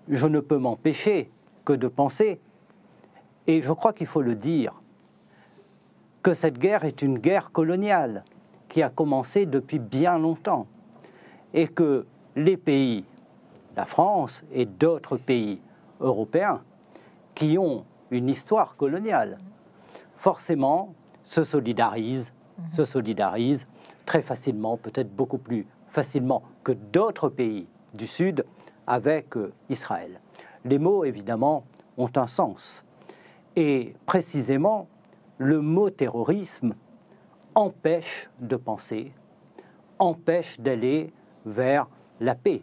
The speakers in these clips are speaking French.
je ne peux m'empêcher que de penser, et je crois qu'il faut le dire, que cette guerre est une guerre coloniale qui a commencé depuis bien longtemps et que les pays, la France et d'autres pays européens qui ont une histoire coloniale, forcément se solidarisent très facilement, peut-être beaucoup plus facilement que d'autres pays du Sud avec Israël. Les mots, évidemment, ont un sens. Et précisément, le mot terrorisme empêche de penser, empêche d'aller vers la paix.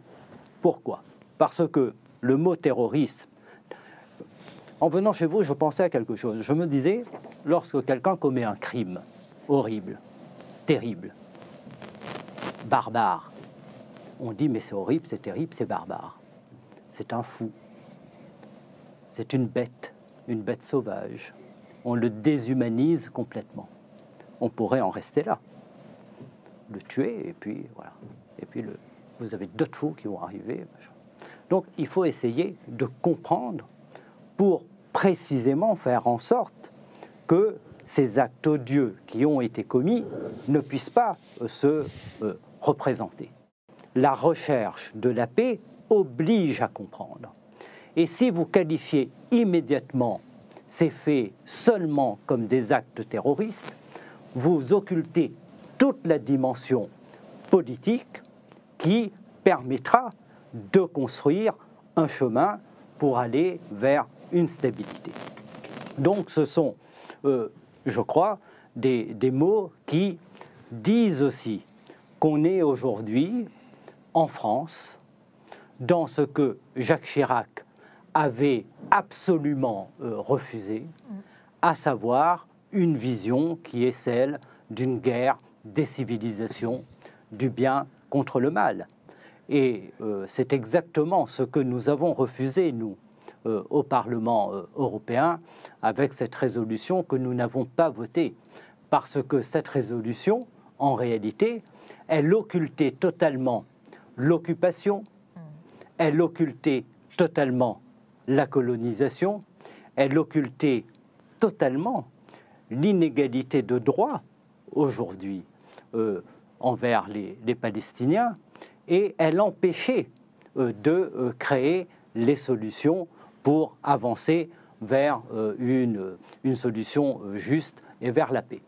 Pourquoi? Parce que le mot terrorisme, en venant chez vous, je pensais à quelque chose. Je me disais, lorsque quelqu'un commet un crime horrible, terrible, barbare, on dit mais c'est horrible, c'est terrible, c'est barbare. C'est un fou. C'est une bête sauvage. On le déshumanise complètement. On pourrait en rester là, le tuer, et puis voilà. Et puis vous avez d'autres fous qui vont arriver. Donc il faut essayer de comprendre pour précisément faire en sorte que ces actes odieux qui ont été commis ne puissent pas se représenter. La recherche de la paix oblige à comprendre. Et si vous qualifiez immédiatement ces faits seulement comme des actes terroristes, vous occultez toute la dimension politique qui permettra de construire un chemin pour aller vers une stabilité. Donc ce sont, je crois, des mots qui disent aussi qu'on est aujourd'hui en France dans ce que Jacques Chirac avait absolument refusé, à savoir une vision qui est celle d'une guerre des civilisations, du bien contre le mal. Et c'est exactement ce que nous avons refusé, nous, au Parlement européen, avec cette résolution que nous n'avons pas votée. Parce que cette résolution, en réalité, elle occultait totalement l'occupation, elle occultait totalement la colonisation, elle occultait totalement l'inégalité de droit aujourd'hui envers les Palestiniens, et elle empêchait de créer les solutions pour avancer vers une solution juste et vers la paix.